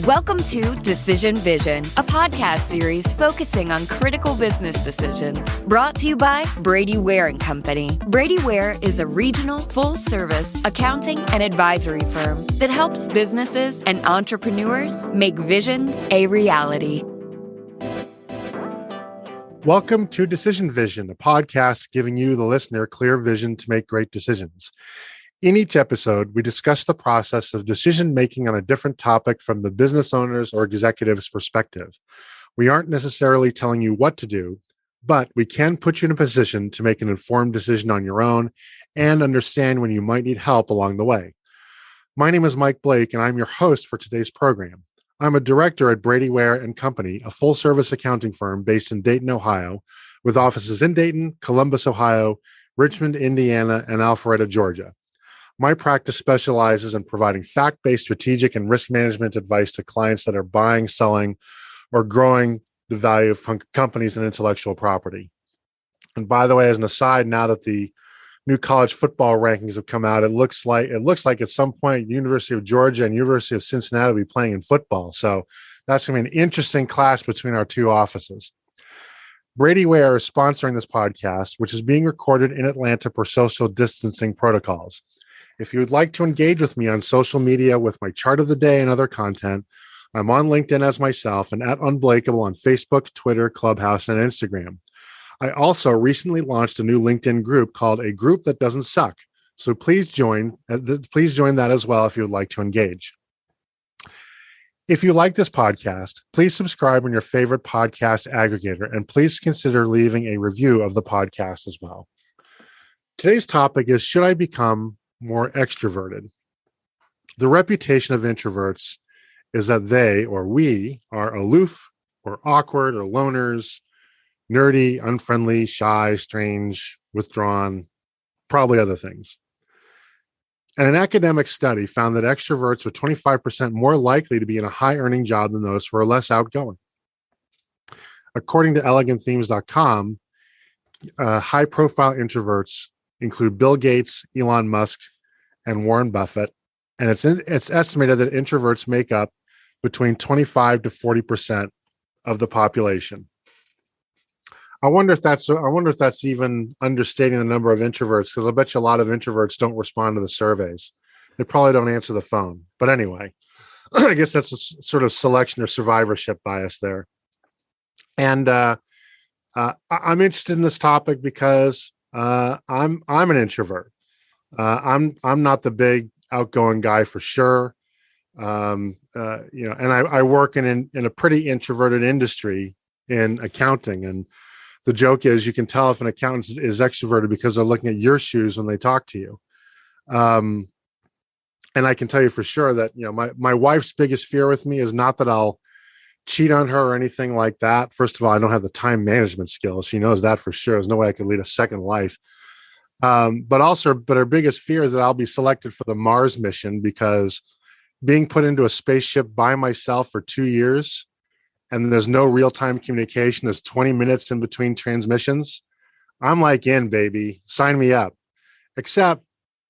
Welcome to Decision Vision, a podcast series focusing on critical business decisions. Brought to you by Brady Ware & Company. Brady Ware is a regional, full-service accounting and advisory firm that helps businesses and entrepreneurs make visions a reality. Welcome to Decision Vision, a podcast giving you, the listener, clear vision to make great decisions. In each episode, we discuss the process of decision-making on a different topic from the business owner's or executive's perspective. We aren't necessarily telling you what to do, but we can put you in a position to make an informed decision on your own and understand when you might need help along the way. My name is Mike Blake, and I'm your host for today's program. I'm a director at Brady Ware & Company, a full-service accounting firm based in Dayton, Ohio, with offices in Dayton, Columbus, Ohio, Richmond, Indiana, and Alpharetta, Georgia. My practice specializes in providing fact-based strategic and risk management advice to clients that are buying, selling, or growing the value of companies and intellectual property. And by the way, as an aside, now that the new college football rankings have come out, it looks like at some point University of Georgia and University of Cincinnati will be playing in football. So that's going to be an interesting clash between our two offices. Brady Ware is sponsoring this podcast, which is being recorded in Atlanta per social distancing protocols. If you would like to engage with me on social media with my chart of the day and other content, I'm on LinkedIn as myself and at Unblakeable on Facebook, Twitter, Clubhouse, and Instagram. I also recently launched a new LinkedIn group called A Group That Doesn't Suck. So please join that as well if you would like to engage. If you like this podcast, please subscribe on your favorite podcast aggregator, and please consider leaving a review of the podcast as well. Today's topic is, should I become more extroverted? The reputation of introverts is that they, or we, are aloof or awkward or loners, nerdy, unfriendly, shy, strange, withdrawn, probably other things. And an academic study found that extroverts were 25% more likely to be in a high-earning job than those who are less outgoing. According to elegantthemes.com, high-profile introverts include Bill Gates, Elon Musk, and Warren Buffett. And it's estimated that introverts make up between 25 to 40% of the population. I wonder if that's even understating the number of introverts, because I bet you a lot of introverts don't respond to the surveys. They probably don't answer the phone. But anyway, I guess that's a sort of selection or survivorship bias there. And I'm interested in this topic because I'm an introvert. I'm not the big outgoing guy for sure. And I work in a pretty introverted industry in accounting. And the joke is, you can tell if an accountant is extroverted because they're looking at your shoes when they talk to you. And I can tell you for sure that, my wife's biggest fear with me is not that I'll cheat on her or anything like that. First of all, I don't have the time management skills. She knows that for sure. There's no way I could lead a second life. But her biggest fear is that I'll be selected for the Mars mission, because being put into a spaceship by myself for 2 years and there's no real-time communication, there's 20 minutes in between transmissions, I'm like, in, baby, sign me up. Except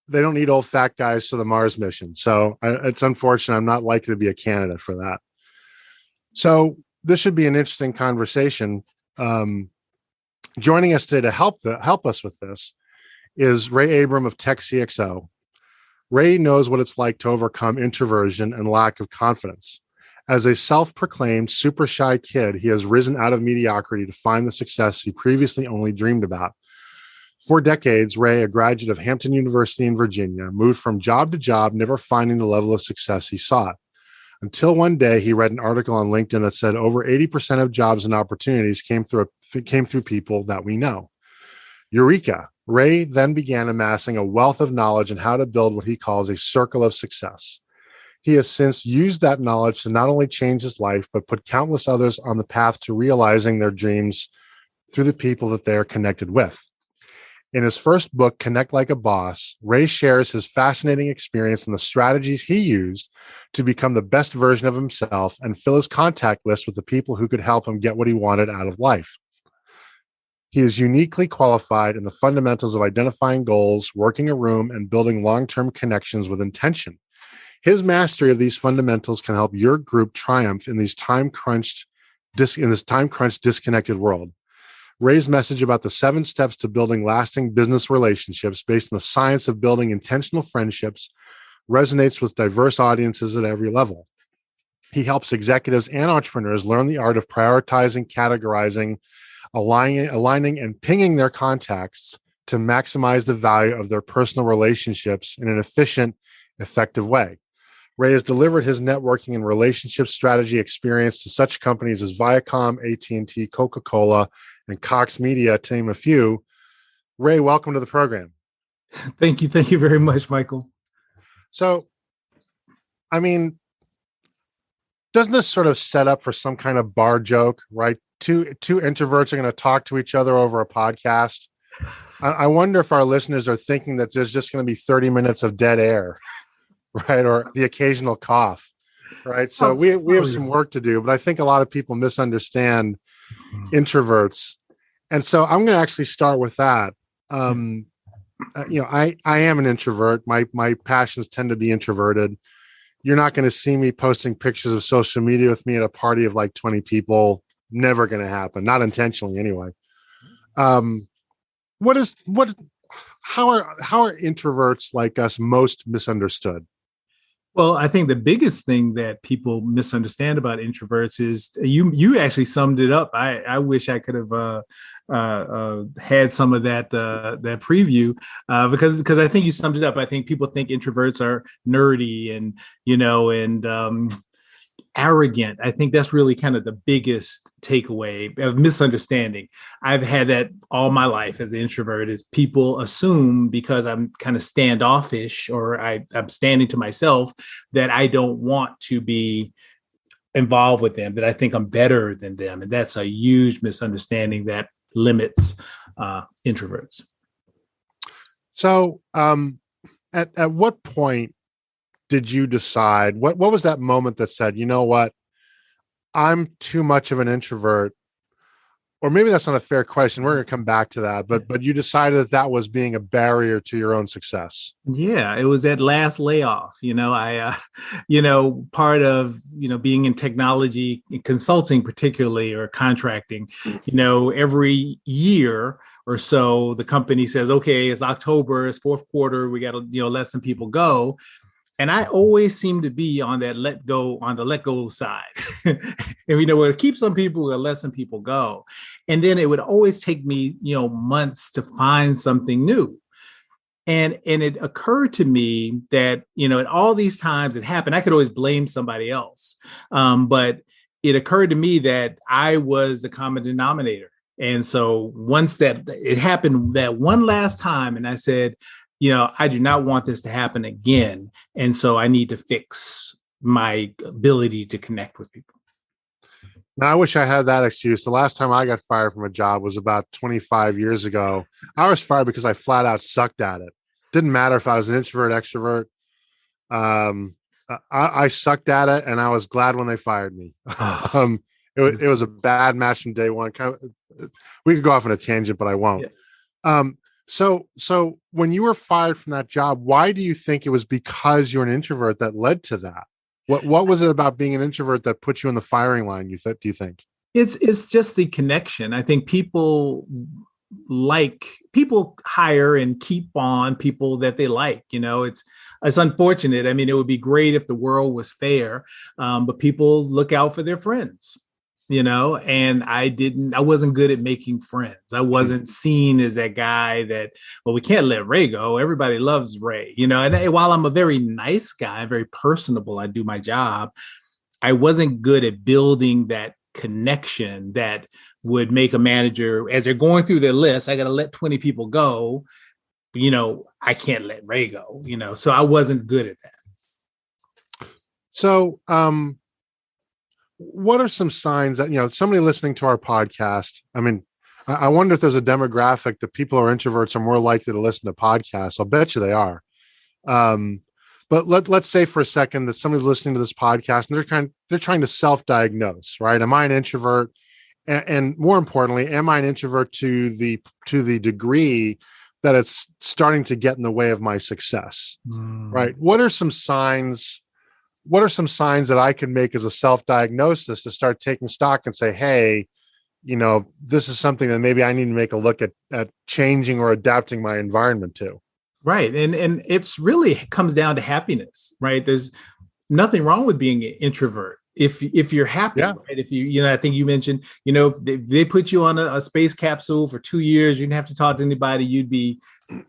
they don't need old fat guys for the Mars mission. So it's unfortunate. I'm not likely to be a candidate for that. So this should be an interesting conversation. Joining us today to help us with this is Ray Abram of TechCXO. Ray knows what it's like to overcome introversion and lack of confidence. As a self-proclaimed super shy kid, he has risen out of mediocrity to find the success he previously only dreamed about. For decades, Ray, a graduate of Hampton University in Virginia, moved from job to job, never finding the level of success he sought. Until one day, he read an article on LinkedIn that said over 80% of jobs and opportunities came through people that we know. Eureka! Ray then began amassing a wealth of knowledge on how to build what he calls a circle of success. He has since used that knowledge to not only change his life, but put countless others on the path to realizing their dreams through the people that they are connected with. In his first book, Connect Like a Boss, Ray shares his fascinating experience and the strategies he used to become the best version of himself and fill his contact list with the people who could help him get what he wanted out of life. He is uniquely qualified in the fundamentals of identifying goals, working a room, and building long-term connections with intention. His mastery of these fundamentals can help your group triumph in this time-crunched, disconnected world. Ray's message about the 7 steps to building lasting business relationships based on the science of building intentional friendships resonates with diverse audiences at every level. He helps executives and entrepreneurs learn the art of prioritizing, categorizing, aligning, and pinging their contacts to maximize the value of their personal relationships in an efficient, effective way. Ray has delivered his networking and relationship strategy experience to such companies as Viacom, AT&T, Coca-Cola, and Cox Media, to name a few. Ray, welcome to the program. Thank you. Thank you very much, Michael. So, I mean, doesn't this sort of set up for some kind of bar joke, right? Two introverts are going to talk to each other over a podcast. I wonder if our listeners are thinking that there's just going to be 30 minutes of dead air, right? Or the occasional cough, right? So we have some work to do, but I think a lot of people misunderstand introverts. And so I'm going to actually start with that. I am an introvert. My passions tend to be introverted. You're not going to see me posting pictures of social media with me at a party of like 20 people. Never going to happen. Not intentionally anyway. How are introverts like us most misunderstood? Well, I think the biggest thing that people misunderstand about introverts is you actually summed it up. I wish I could have had some of that preview because I think you summed it up. I think people think introverts are nerdy and arrogant. I think that's really kind of the biggest takeaway of misunderstanding. I've had that all my life as an introvert is people assume because I'm kind of standoffish or I'm standing to myself that I don't want to be involved with them, that I think I'm better than them. And that's a huge misunderstanding that limits introverts. So at what point did you decide, what was that moment that said, you know what, I'm too much of an introvert? Or maybe that's not a fair question. We're going to come back to that. But you decided that was being a barrier to your own success. Yeah, it was that last layoff. Part of, being in technology consulting, particularly, or contracting, every year or so, the company says, okay, it's October, it's fourth quarter, we got to, let some people go. And I always seem to be on the let go side. And we'll keep some people, we'll let some people go. And then it would always take me, months to find something new. And it occurred to me that, at all these times it happened, I could always blame somebody else. But it occurred to me that I was the common denominator. And so once that it happened that one last time, and I said, I do not want this to happen again. And so I need to fix my ability to connect with people. Now, I wish I had that excuse. The last time I got fired from a job was about 25 years ago. I was fired because I flat out sucked at it. Didn't matter if I was an introvert, extrovert. I sucked at it, and I was glad when they fired me. It was a bad match from day one. We could go off on a tangent, but I won't. Yeah. So when you were fired from that job, why do you think it was because you're an introvert that led to that? What was it about being an introvert that put you in the firing line? Do you think? It's just the connection. I think people hire and keep on people that they like. It's unfortunate. I mean, it would be great if the world was fair, but people look out for their friends. And I wasn't good at making friends. I wasn't seen as that guy that, well, we can't let Ray go. Everybody loves Ray, and while I'm a very nice guy, very personable, I do my job. I wasn't good at building that connection that would make a manager, as they're going through their list, I got to let 20 people go. I can't let Ray go, so I wasn't good at that. So, what are some signs that, somebody listening to our podcast, I mean, I wonder if there's a demographic that people who are introverts are more likely to listen to podcasts. I'll bet you they are. But let's say for a second that somebody's listening to this podcast and they're trying to self-diagnose, right? Am I an introvert? And more importantly, am I an introvert to the degree that it's starting to get in the way of my success, right? What are some signs what are some signs that I can make as a self-diagnosis to start taking stock and say, hey, this is something that maybe I need to make a look at changing or adapting my environment to. Right. And it's really comes down to happiness, right? There's nothing wrong with being an introvert. If you're happy, right? If I think you mentioned, if they put you on a space capsule for 2 years, you didn't have to talk to anybody, you'd be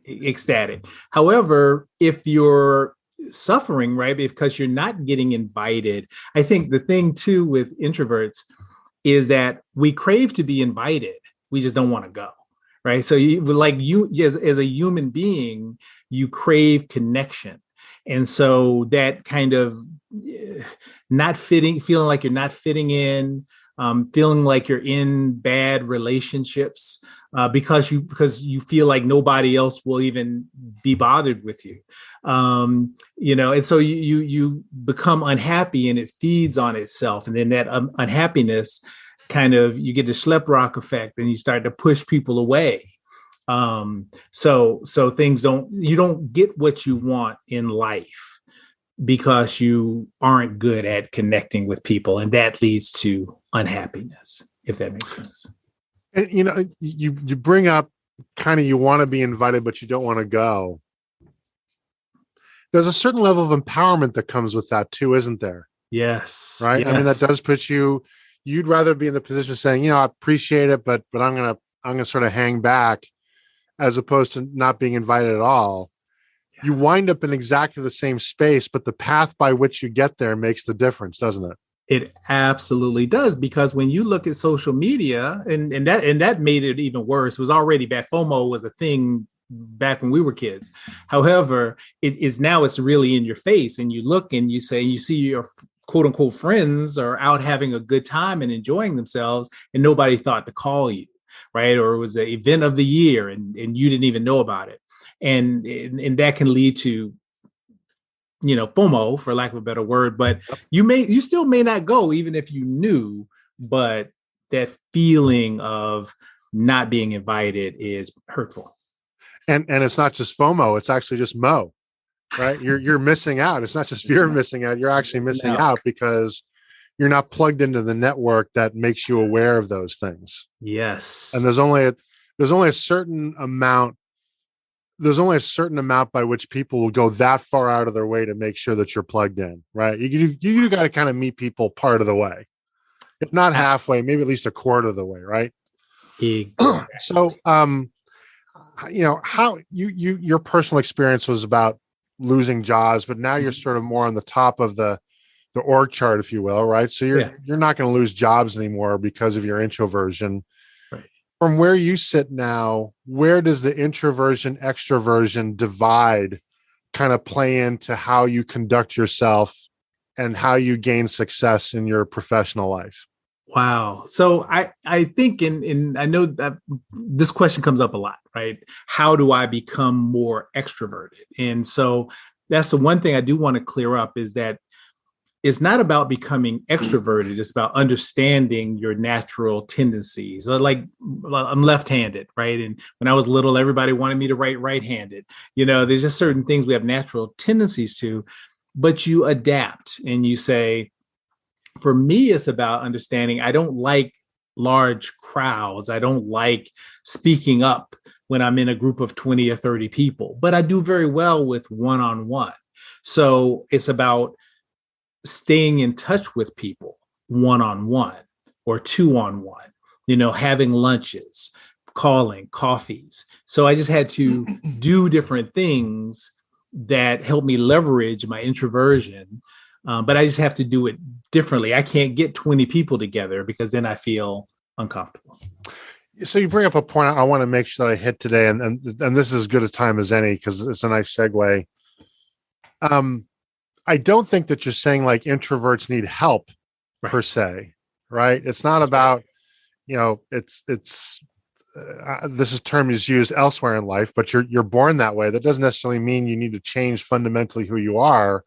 ecstatic. However, if you're suffering, right, because you're not getting invited, I think the thing too with introverts is that we crave to be invited. We just don't want to go, right? So as a human being, you crave connection. And so that kind of feeling like you're not fitting in, feeling like you're in bad relationships because you feel like nobody else will even be bothered with you, and so you become unhappy, and it feeds on itself, and then that unhappiness kind of, you get the Schlepp effect, and you start to push people away. So you don't get what you want in life because you aren't good at connecting with people, and that leads to unhappiness, if that makes sense. And you bring up kind of, you want to be invited, but you don't want to go. There's a certain level of empowerment that comes with that too, isn't there? Yes. Right. Yes. I mean, that does put you'd rather be in the position of saying, I appreciate it, but I'm going to sort of hang back, as opposed to not being invited at all. You wind up in exactly the same space, but the path by which you get there makes the difference, doesn't it? It absolutely does, because when you look at social media, and that made it even worse. It was already bad. FOMO was a thing back when we were kids. However, it's really in your face, and you look and you see your quote unquote friends are out having a good time and enjoying themselves, and nobody thought to call you, right? Or it was the event of the year, and you didn't even know about it. And that can lead to, FOMO, for lack of a better word, but you still may not go even if you knew, but that feeling of not being invited is hurtful. And it's not just FOMO, it's actually just MO, right? You're missing out. It's not just fear of missing out. You're actually missing out because you're not plugged into the network that makes you aware of those things. Yes. And there's only a certain amount by which people will go that far out of their way to make sure that you're plugged in, right? You got to kind of meet people part of the way, if not halfway, maybe at least a quarter of the way, right? Exactly. So, how your personal experience was about losing jobs, but now you're sort of more on the top of the org chart, if you will, right? So you're not going to lose jobs anymore because of your introversion. From where you sit now, where does the introversion, extroversion divide kind of play into how you conduct yourself and how you gain success in your professional life? Wow. So I think, and I know that this question comes up a lot, right? How do I become more extroverted? And so that's the one thing I do want to clear up, is that it's not about becoming extroverted. It's about understanding your natural tendencies. Like, I'm left-handed, right? And when I was little, everybody wanted me to write right-handed. There's just certain things we have natural tendencies to, but you adapt and you say, for me, it's about understanding I don't like large crowds. I don't like speaking up when I'm in a group of 20 or 30 people, but I do very well with one-on-one. So it's about staying in touch with people one-on-one or two-on-one, having lunches, calling, coffees. So I just had to do different things that help me leverage my introversion. But I just have to do it differently. I can't get 20 people together because then I feel uncomfortable. So you bring up a point I want to make sure that I hit today, and this is as good a time as any because it's a nice segue. I don't think that you're saying like introverts need help per se, right? It's not about, this is a term is used elsewhere in life, but you're born that way. That doesn't necessarily mean you need to change fundamentally who you are.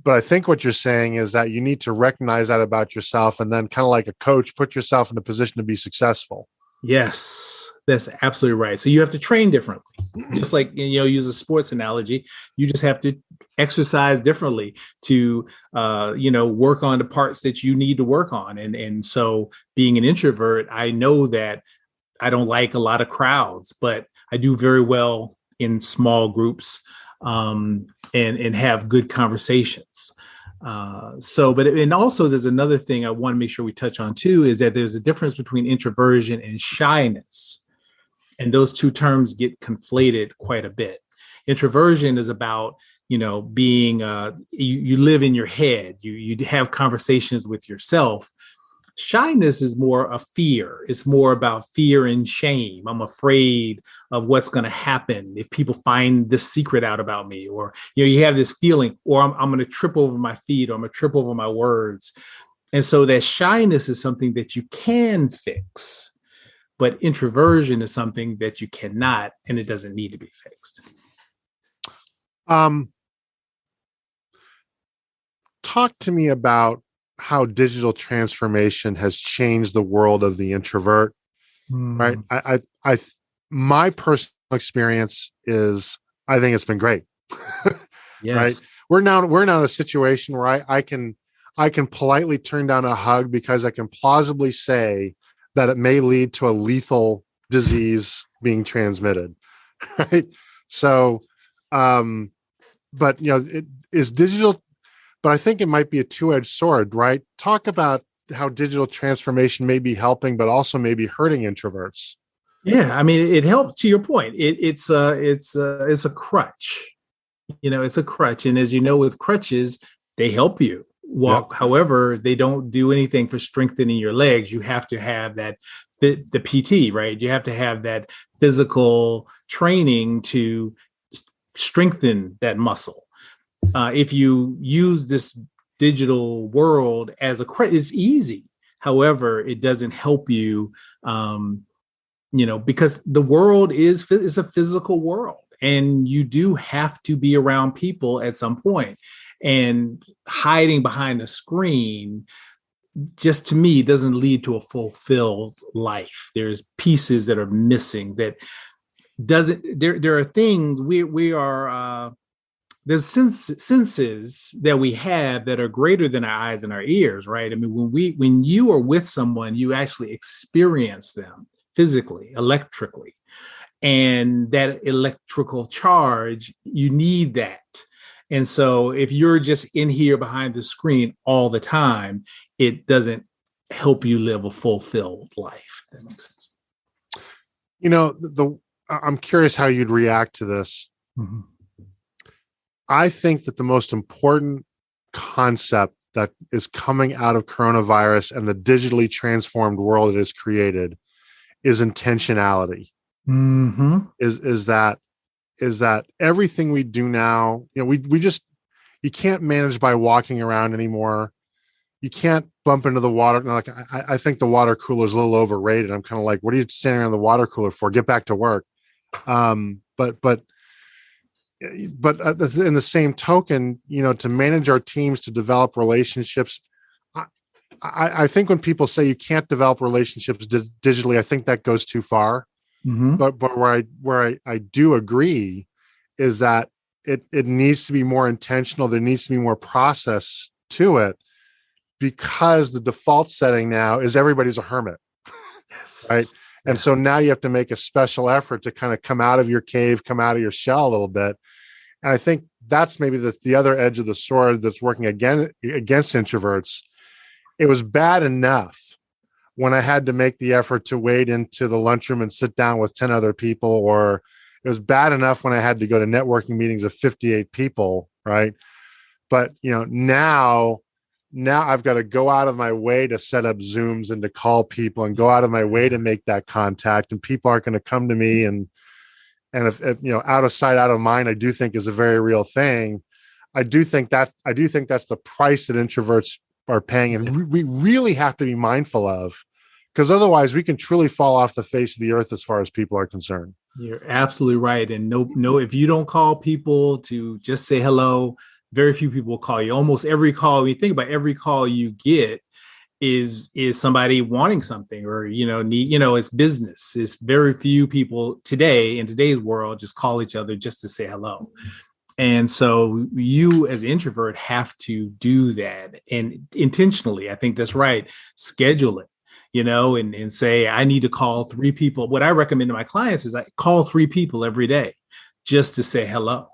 But I think what you're saying is that you need to recognize that about yourself, and then kind of like a coach, put yourself in a position to be successful. Yes, that's absolutely right. So you have to train differently. Just like, use a sports analogy, you just have to exercise differently, to work on the parts that you need to work on. And so being an introvert, I know that I don't like a lot of crowds, but I do very well in small groups, and have good conversations. And also there's another thing I want to make sure we touch on too, is that there's a difference between introversion and shyness. And those two terms get conflated quite a bit. Introversion is about, being, you live in your head, you have conversations with yourself. Shyness is more a fear. It's more about fear and shame. I'm afraid of what's going to happen if people find this secret out about me, or, you have this feeling, or I'm going to trip over my feet, or I'm going to trip over my words. And so that shyness is something that you can fix, but introversion is something that you cannot, and it doesn't need to be fixed. Talk to me about how digital transformation has changed the world of the introvert. Right. My personal experience is, I think it's been great. Yes. Right. We're now in a situation where I can politely turn down a hug because I can plausibly say that it may lead to a lethal disease being transmitted. Right. So, but it is digital. But I think it might be a two-edged sword, right? Talk about how digital transformation may be helping, but also may be hurting introverts. Yeah, I mean, it helps. To your point, it's a crutch. It's a crutch, and as you know, with crutches, they help you walk. Yep. However, they don't do anything for strengthening your legs. You have to have that the PT, right? You have to have that physical training to strengthen that muscle. If you use this digital world as a credit, it's easy. However, it doesn't help you, because the world is a physical world, and you do have to be around people at some point. And hiding behind a screen, just to me, doesn't lead to a fulfilled life. There's pieces that are missing. There are things we are. There's senses that we have that are greater than our eyes and our ears, right? I mean, when you are with someone, you actually experience them physically, electrically, and that electrical charge, you need that. And so if you're just in here behind the screen all the time, it doesn't help you live a fulfilled life. If that makes sense. I'm curious how you'd react to this. Mm-hmm. I think that the most important concept that is coming out of coronavirus and the digitally transformed world it has created is intentionality. Mm-hmm. Is that everything we do now, you can't manage by walking around anymore. You can't bump into the water. Like I think the water cooler is a little overrated. I'm kind of like, what are you standing around the water cooler for? Get back to work. But in the same token, to manage our teams, to develop relationships, I think when people say you can't develop relationships digitally, I think that goes too far. Mm-hmm. But where I do agree is that it needs to be more intentional. There needs to be more process to it, because the default setting now is everybody's a hermit. Yes. Right. And so now you have to make a special effort to kind of come out of your cave, come out of your shell a little bit. And I think that's maybe the other edge of the sword that's working against introverts. It was bad enough when I had to make the effort to wade into the lunchroom and sit down with 10 other people, or it was bad enough when I had to go to networking meetings of 58 people, right? But, now I've got to go out of my way to set up Zooms and to call people and go out of my way to make that contact, and people aren't going to come to me. And if out of sight, out of mind, I do think is a very real thing. I do think that's the price that introverts are paying, and we really have to be mindful of, because otherwise we can truly fall off the face of the earth as far as people are concerned. You're absolutely right. And no, if you don't call people to just say hello, very few people will call you. Almost every call, when you think about every call you get, is somebody wanting something, or it's business. It's very few people today in today's world just call each other just to say hello. And so you as an introvert have to do that, and intentionally. I think that's right. Schedule it, and say, I need to call 3 people. What I recommend to my clients is I call 3 people every day just to say hello.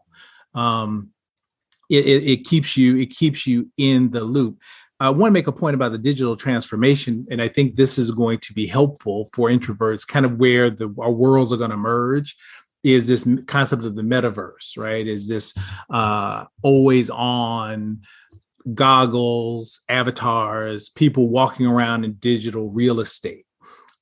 It keeps you in the loop. I want to make a point about the digital transformation, and I think this is going to be helpful for introverts, kind of where our worlds are going to merge. Is this concept of the metaverse, right? Is this always on goggles, avatars, people walking around in digital real estate?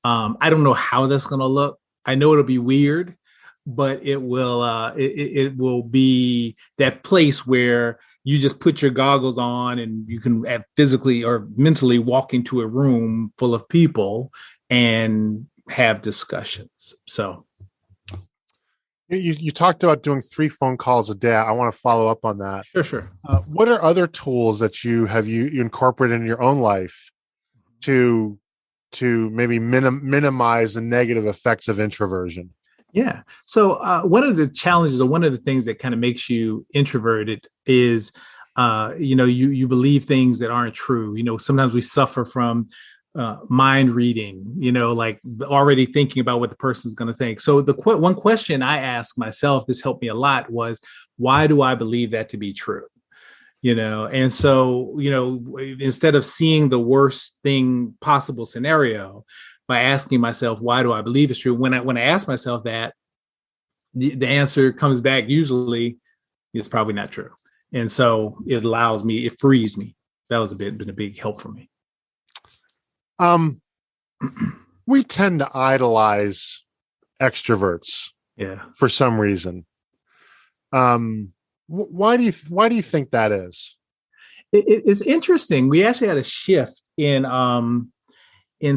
I don't know how that's going to look. I know it'll be weird, but it will be that place where you just put your goggles on and you can physically or mentally walk into a room full of people and have discussions. So. You talked about doing 3 phone calls a day. I want to follow up on that. Sure. What are other tools that you incorporate in your own life to maybe minimize the negative effects of introversion? Yeah. So one of the challenges, or one of the things that kind of makes you introverted is, you believe things that aren't true. Sometimes we suffer from mind reading, like already thinking about what the person's going to think. So the one question I asked myself, this helped me a lot, was, why do I believe that to be true? And so, instead of seeing the worst thing possible scenario, by asking myself, why do I believe it's true? When I ask myself that, the answer comes back usually, it's probably not true. And so it frees me. That was been a big help for me. We tend to idolize extroverts, for some reason. Why do you think that is? It's interesting. We actually had a shift in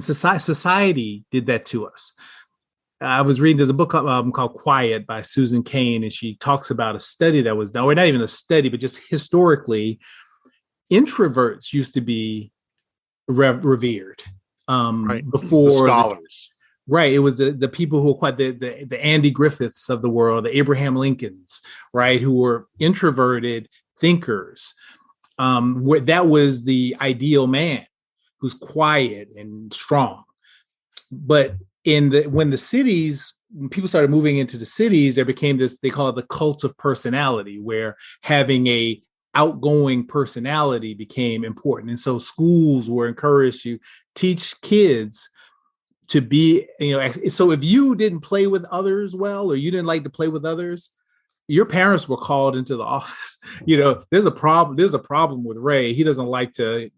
society. Society did that to us. I was reading, there's a book called Quiet by Susan Cain, and she talks about a study that was done, or not even a study, but just historically, introverts used to be revered before the scholars. Right. It was the people who were quite the Andy Griffiths of the world, the Abraham Lincolns, right, who were introverted thinkers. That was the ideal man, who's quiet and strong. But when people started moving into the cities, there became this, they call it the cult of personality, where having a outgoing personality became important. And so schools were encouraged to teach kids to be, so if you didn't play with others well, or you didn't like to play with others, your parents were called into the office. There's a problem with Ray. He doesn't like to,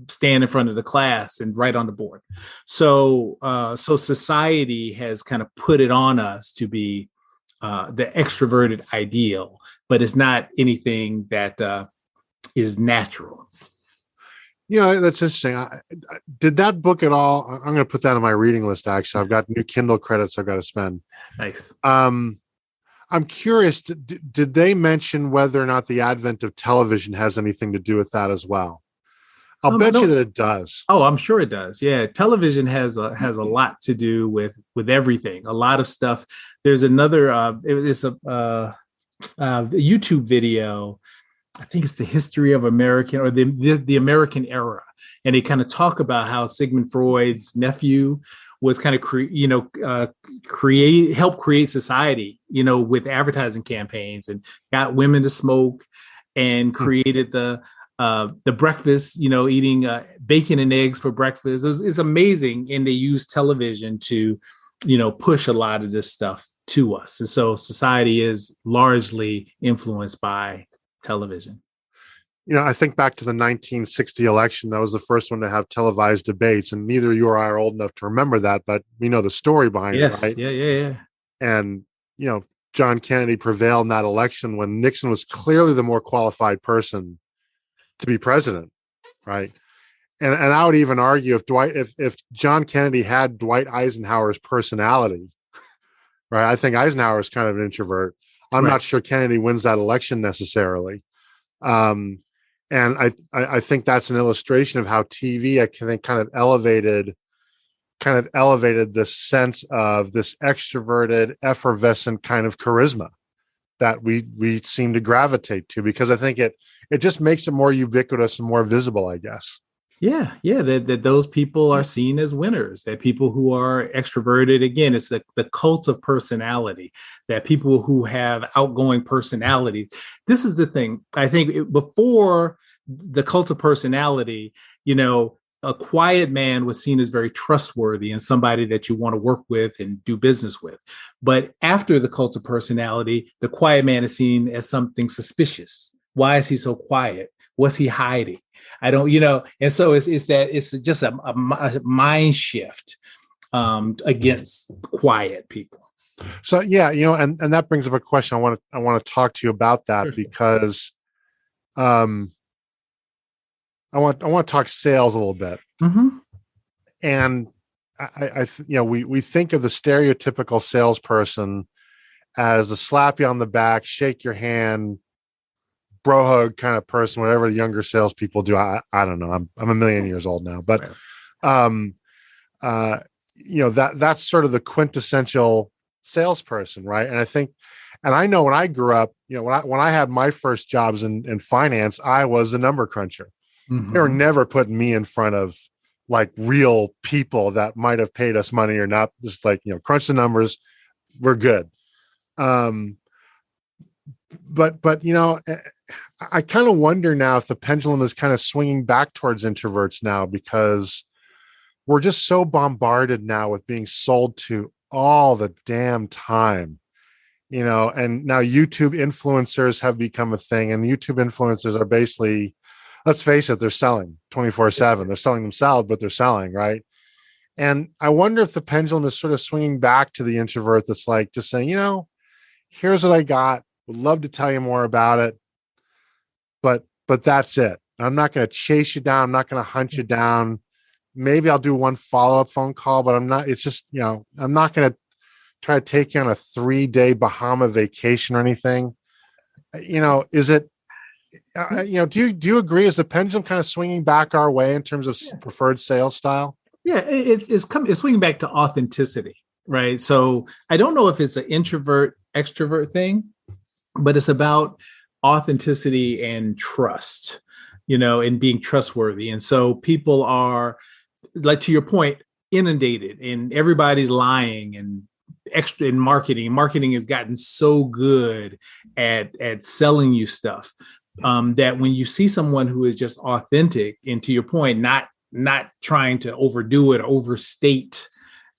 stand in front of the class and write on the board. So society has kind of put it on us to be the extroverted ideal, but it's not anything that is natural. That's interesting. Did that book at all? I'm going to put that on my reading list. Actually, I've got new Kindle credits I've got to spend. Nice. I'm curious, did they mention whether or not the advent of television has anything to do with that as well? I'll bet you that it does. Oh, I'm sure it does. Yeah. Television has a lot to do with everything. A lot of stuff. There's another, it's a YouTube video. I think it's the history of American, or the American era. And they kind of talk about how Sigmund Freud's nephew was kind of help create society, with advertising campaigns, and got women to smoke, and created the breakfast, eating bacon and eggs for breakfast. It's amazing. And they use television to, push a lot of this stuff to us. And so society is largely influenced by television. I think back to the 1960 election. That was the first one to have televised debates, and neither you or I are old enough to remember that, but we know the story behind it, right? Yeah. And, John Kennedy prevailed in that election when Nixon was clearly the more qualified person to be president, right? And I would even argue if John Kennedy had Dwight Eisenhower's personality, right? I think Eisenhower is kind of an introvert. I'm not sure Kennedy wins that election necessarily. And I think that's an illustration of how TV, I think, kind of elevated this sense of this extroverted, effervescent kind of charisma, that we seem to gravitate to, because I think it just makes it more ubiquitous and more visible, I guess. Yeah, that those people are seen as winners, that people who are extroverted, again, it's the cult of personality, that people who have outgoing personality. This is the thing. I think before the cult of personality, a quiet man was seen as very trustworthy and somebody that you want to work with and do business with. But after the cult of personality, the quiet man is seen as something suspicious. Why is he so quiet? What's he hiding? I don't, and so it's just a mind shift against quiet people. So yeah, and that brings up a question. I want to talk to you about that. Sure. Because I want to talk sales a little bit. Mm-hmm. And we think of the stereotypical salesperson as the slap you on the back, shake your hand, bro hug kind of person, whatever the younger salespeople do. I don't know. I'm a million years old now, but that's sort of the quintessential salesperson, right? And I think, and I know when I grew up, when I had my first jobs in finance, I was a number cruncher. Mm-hmm. They were never putting me in front of like real people that might have paid us money or not. Just like, crunch the numbers, we're good. But I kind of wonder now if the pendulum is kind of swinging back towards introverts now, because we're just so bombarded now with being sold to all the damn time, and now YouTube influencers have become a thing, and YouTube influencers are basically, let's face it, they're selling 24/7. They're selling themselves, but they're selling, right? And I wonder if the pendulum is sort of swinging back to the introvert that's like just saying, here's what I got. Would love to tell you more about it, but that's it. I'm not going to chase you down. I'm not going to hunt you down. Maybe I'll do one follow-up phone call, but I'm not. It's just, I'm not going to try to take you on a 3-day Bahama vacation or anything. Is it? Do you agree? Is the pendulum kind of swinging back our way in terms of preferred sales style? Yeah, it's swinging back to authenticity, right? So I don't know if it's an introvert extrovert thing, but it's about authenticity and trust, and being trustworthy. And so people are, like, to your point, inundated, and everybody's lying and extra in marketing. Marketing has gotten so good at selling you stuff that when you see someone who is just authentic, and to your point, not trying to overdo it, overstate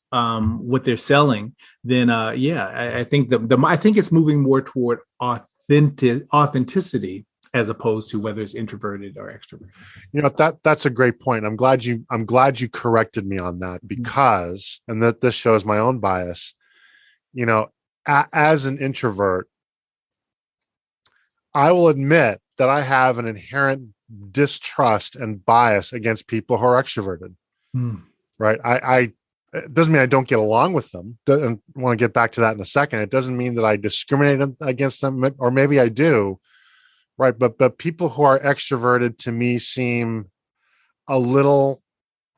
what they're selling, then I think I think it's moving more toward authenticity as opposed to whether it's introverted or extroverted. That's a great point. I'm glad you corrected me on that, because, and that this shows my own bias, as an introvert, I will admit that I have an inherent distrust and bias against people who are extroverted. Right. It doesn't mean I don't get along with them. And I want to get back to that in a second. It doesn't mean that I discriminate against them, or maybe I do. Right. But people who are extroverted to me seem a little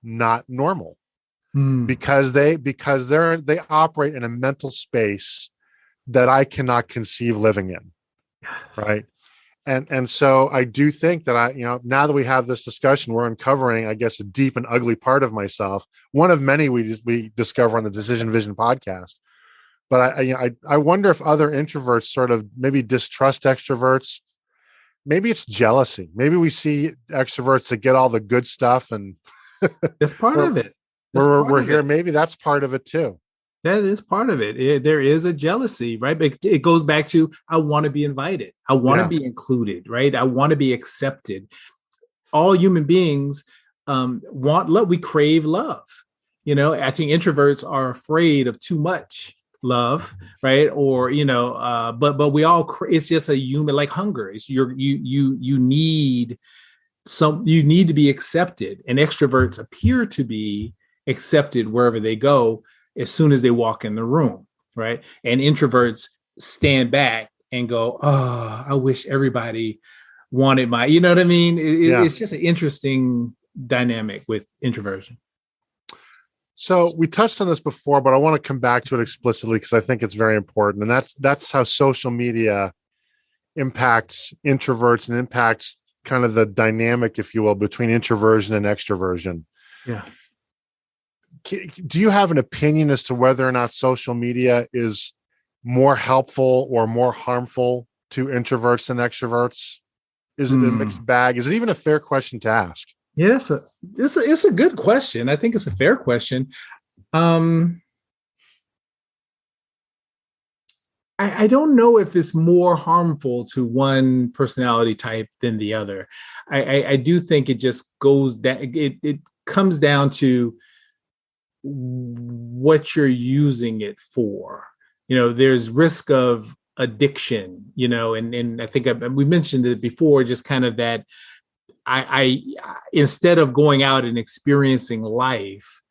not normal, because they operate in a mental space that I cannot conceive living in. Right. And so I do think that now that we have this discussion, we're uncovering, I guess, a deep and ugly part of myself. One of many we discover on the Decision Vision podcast. But I wonder if other introverts sort of maybe distrust extroverts. Maybe it's jealousy. Maybe we see extroverts that get all the good stuff, and that's part of it. We're here. Maybe that's part of it too. That is part of it. There is a jealousy, right? But it goes back to, I want to be invited. I want to be included, right? I want to be accepted. All human beings want love. We crave love. I think introverts are afraid of too much love, right? Or, but we all, it's just a human, like hunger. It's you need to be accepted. And extroverts appear to be accepted wherever they go as soon as they walk in the room, right? And introverts stand back and go, oh, I wish everybody wanted my, you know what I mean? It's just an interesting dynamic with introversion. So we touched on this before, but I want to come back to it explicitly because I think it's very important. And that's how social media impacts introverts and impacts kind of the dynamic, if you will, between introversion and extroversion. Yeah. Do you have an opinion as to whether or not social media is more helpful or more harmful to introverts than extroverts? Is it a mixed bag? Is it even a fair question to ask? Yeah, it's a good question. I think it's a fair question. I don't know if it's more harmful to one personality type than the other. I do think it just goes down. It comes down to what you're using it for. There's risk of addiction, and I think we mentioned it before, just kind of that I instead of going out and experiencing life,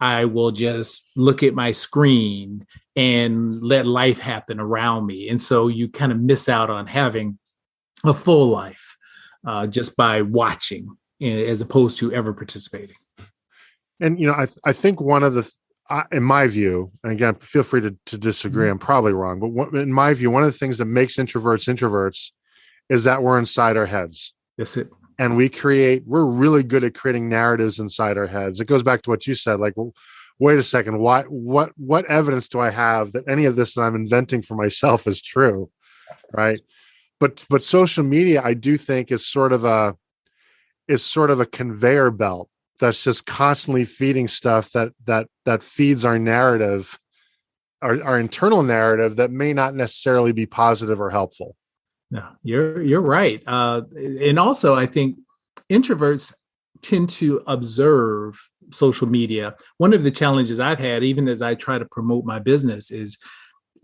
I will just look at my screen and let life happen around me. And so you kind of miss out on having a full life just by watching as opposed to ever participating. And, I think one of the, in my view, and again, feel free to disagree, I'm probably wrong, but in my view, one of the things that makes introverts is that we're inside our heads. That's it. And we're really good at creating narratives inside our heads. It goes back to what you said, like, well, wait a second, what evidence do I have that any of this that I'm inventing for myself is true? Right. But social media, I do think is sort of a conveyor belt that's just constantly feeding stuff that feeds our narrative, our internal narrative that may not necessarily be positive or helpful. No, you're right. And also, I think introverts tend to observe social media. One of the challenges I've had, even as I try to promote my business, is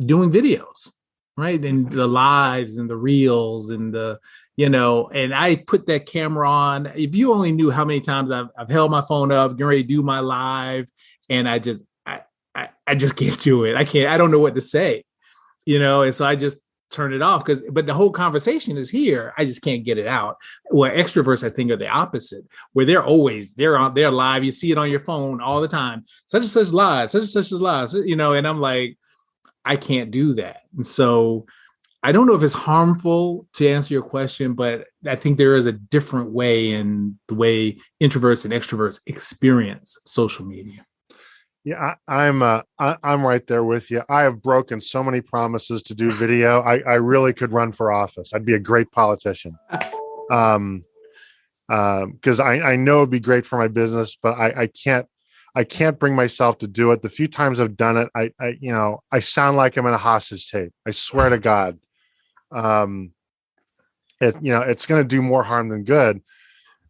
doing videos, right? And the lives and the reels and and I put that camera on. If you only knew how many times I've held my phone up, getting ready to do my live, and I just can't do it. I don't know what to say, and so I just turn it off but the whole conversation is here. I just can't get it out. Where extroverts, I think, are the opposite, where they're live. You see it on your phone all the time. Such and such live, such and such is live, and I'm like, I can't do that. And so I don't know if it's harmful to answer your question, but I think there is a different way in the way introverts and extroverts experience social media. Yeah, I'm right there with you. I have broken so many promises to do video. I really could run for office. I'd be a great politician. Because I know it'd be great for my business, but I can't bring myself to do it. The few times I've done it, I sound like I'm in a hostage tape. I swear to God. It's going to do more harm than good.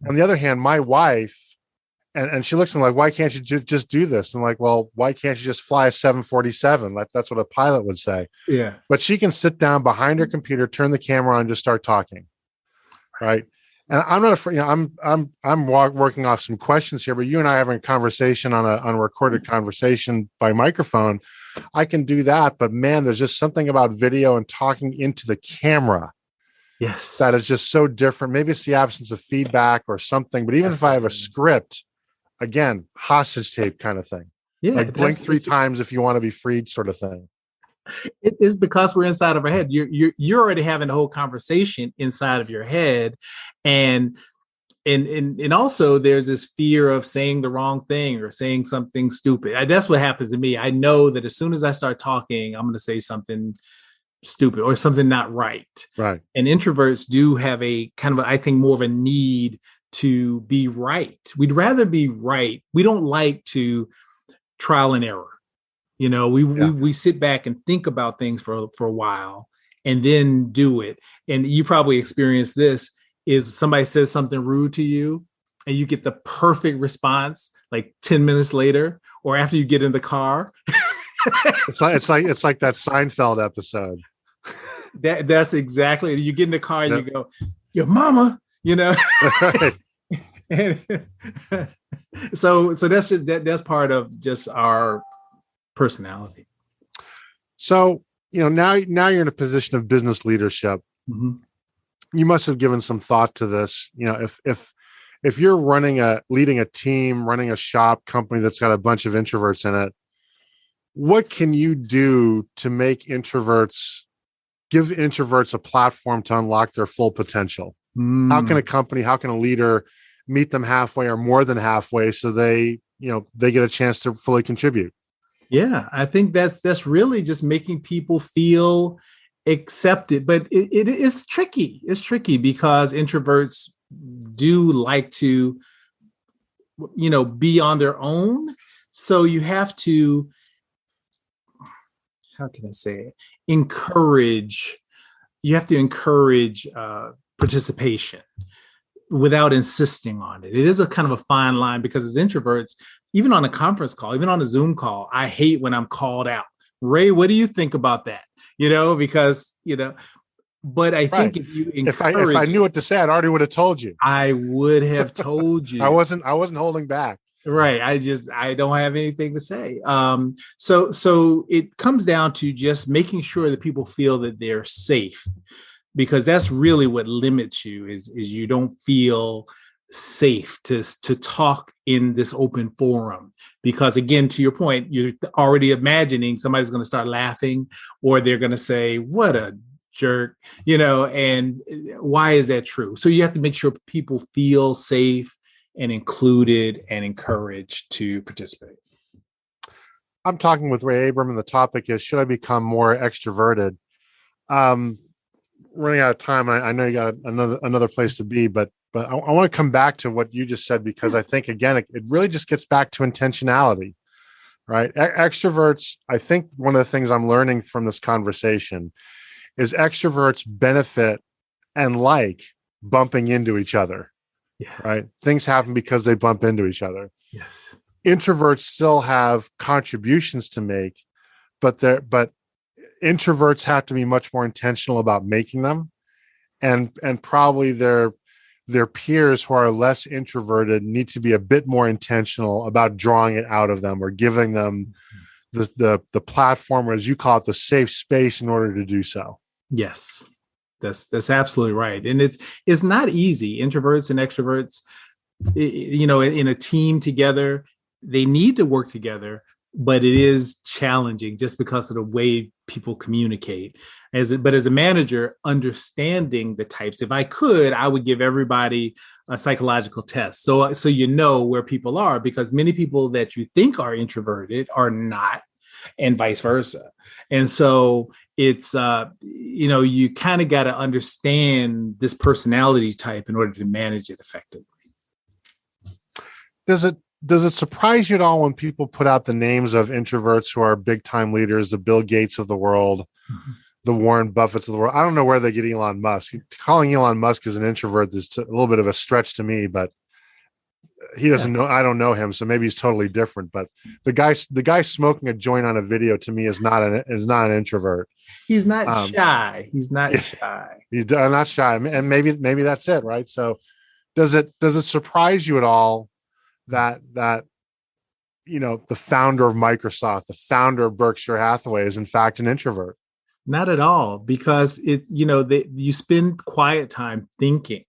On the other hand, my wife, and she looks at me like, why can't you just do this? I'm like, well, why can't you just fly a 747? That's what a pilot would say. Yeah. But she can sit down behind her computer, turn the camera on, and just start talking. Right. And I'm not afraid, I'm working off some questions here, but you and I are having a conversation on a recorded conversation by microphone. I can do that. But man, there's just something about video and talking into the camera. Yes. That is just so different. Maybe it's the absence of feedback or something, but even if I have a script, again, hostage tape kind of thing. Yeah. Like blink 3 times if you want to be freed sort of thing. It is because we're inside of our head. You're already having a whole conversation inside of your head. And also there's this fear of saying the wrong thing or saying something stupid. That's what happens to me. I know that as soon as I start talking, I'm going to say something stupid or something not right. Right. And introverts do have a kind of, I think, more of a need to be right. We'd rather be right. We don't like to trial and error. We sit back and think about things for a while and then do it. And you probably experienced this, is somebody says something rude to you and you get the perfect response like 10 minutes later or after you get in the car. It's like that Seinfeld episode. That's exactly. You get in the car and you go, your mama, Right. So that's just that's part of just our personality. So, now you're in a position of business leadership. Mm-hmm. You must have given some thought to this. If if you're leading a team, running a shop company that's got a bunch of introverts in it, what can you do to give introverts a platform to unlock their full potential? How can a leader meet them halfway or more than halfway so they get a chance to fully contribute? Yeah, I think that's really just making people feel accepted, but it is tricky. It's tricky because introverts do like to, be on their own. So you have to, how can I say it? You have to encourage participation without insisting on it. It is a kind of a fine line because as introverts, even on a conference call, even on a Zoom call, I hate when I'm called out. Ray, what do you think about that? But I think if you encourage, if I knew what to say, I already would have told you. I would have told you. I wasn't holding back. Right. I don't have anything to say. So it comes down to just making sure that people feel that they're safe, because that's really what limits you is you don't feel safe to talk in this open forum. Because again, to your point, you're already imagining somebody's going to start laughing, or they're going to say, what a jerk, and why is that true? So you have to make sure people feel safe and included and encouraged to participate. I'm talking with Ray Abram, and the topic is, should I become more extroverted? Running out of time. I know you got another place to be, but I want to come back to what you just said, because I think, again, it really just gets back to intentionality, right? Extroverts, I think one of the things I'm learning from this conversation is extroverts benefit and like bumping into each other. Yeah. Right. Things happen because they bump into each other. Yes. Introverts still have contributions to make, but introverts have to be much more intentional about making them. And probably their peers who are less introverted need to be a bit more intentional about drawing it out of them, or giving them the platform, or as you call it, the safe space in order to do so. Yes. That's absolutely right. And it's not easy. Introverts and extroverts, in a team together, they need to work together, but it is challenging just because of the way people communicate. But as a manager, understanding the types, if I could, I would give everybody a psychological test. So where people are, because many people that you think are introverted are not, and vice versa. And so it's, you kind of got to understand this personality type in order to manage it effectively. Does it surprise you at all when people put out the names of introverts who are big time leaders, the Bill Gates of the world, the Warren Buffetts of the world? I don't know where they get Elon Musk. Calling Elon Musk as an introvert is a little bit of a stretch to me, but he doesn't know. I don't know him, so maybe he's totally different. But the guy smoking a joint on a video, to me, is not an introvert. He's not shy. He's not shy. He's not shy, and maybe that's it, right? So, does it surprise you at all that the founder of Microsoft, the founder of Berkshire Hathaway, is in fact an introvert? Not at all, because you spend quiet time thinking,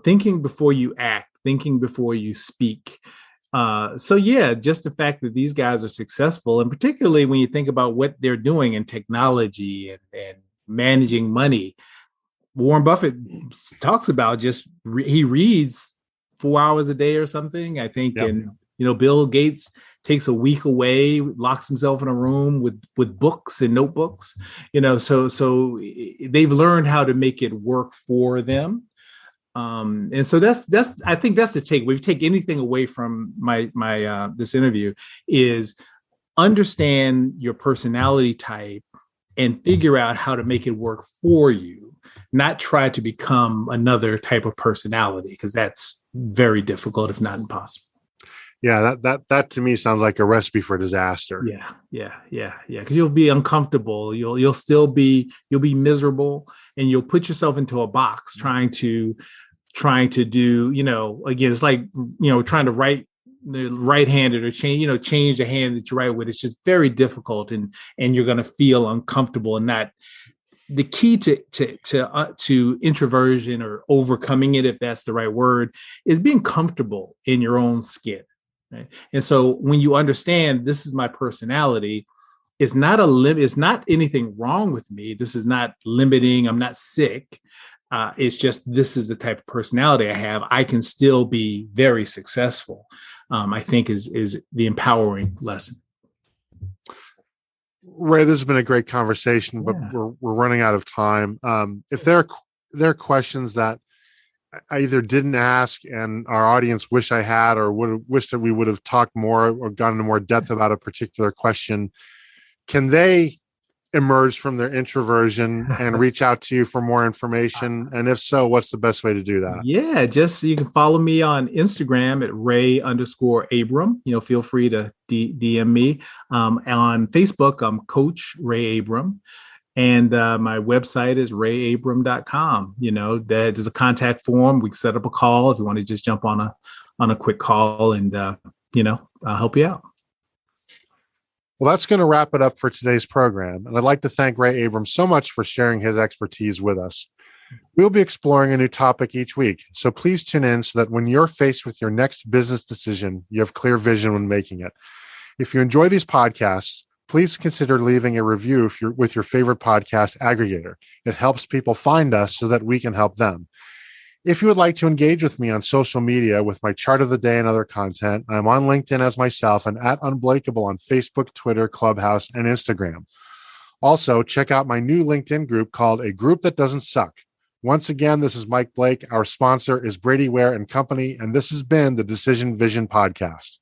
thinking before you act, thinking before you speak. Just the fact that these guys are successful, and particularly when you think about what they're doing in technology and managing money. Warren Buffett talks about he reads 4 hours a day or something, I think. Yep. And, Bill Gates takes a week away, locks himself in a room with books and notebooks, so they've learned how to make it work for them. And so I think that's the take. We've taken anything away from my this interview is understand your personality type and figure out how to make it work for you, not try to become another type of personality, because that's very difficult, if not impossible. Yeah, that to me sounds like a recipe for disaster. Yeah. Because you'll be uncomfortable. You'll be miserable, and you'll put yourself into a box trying to do, again, it's like, trying to write right-handed or change the hand that you write with. It's just very difficult, and you're going to feel uncomfortable and not the key to introversion or overcoming it, if that's the right word, is being comfortable in your own skin. Right? And so when you understand this is my personality, it's not it's not anything wrong with me. This is not limiting. I'm not sick. It's just, this is the type of personality I have. I can still be very successful. I think is the empowering lesson. Ray, this has been a great conversation, but we're running out of time. If there are questions that I either didn't ask and our audience wish I had, or would wish that we would have talked more or gone into more depth about a particular question, can they emerge from their introversion and reach out to you for more information? And if so, what's the best way to do that? Yeah, just you can follow me on Instagram at Ray_Abram. Feel free to DM me. On Facebook, I'm Coach Ray Abram. And my website is rayabram.com. There's a contact form. We can set up a call if you want to just jump on a quick call, and I'll help you out. Well, that's going to wrap it up for today's program. And I'd like to thank Ray Abram so much for sharing his expertise with us. We'll be exploring a new topic each week, so please tune in so that when you're faced with your next business decision, you have clear vision when making it. If you enjoy these podcasts, please consider leaving a review with your favorite podcast aggregator. It helps people find us so that we can help them. If you would like to engage with me on social media with my chart of the day and other content, I'm on LinkedIn as myself and at Unbreakable on Facebook, Twitter, Clubhouse, and Instagram. Also, check out my new LinkedIn group called A Group That Doesn't Suck. Once again, this is Mike Blake. Our sponsor is Brady Ware & Company, and this has been the Decision Vision Podcast.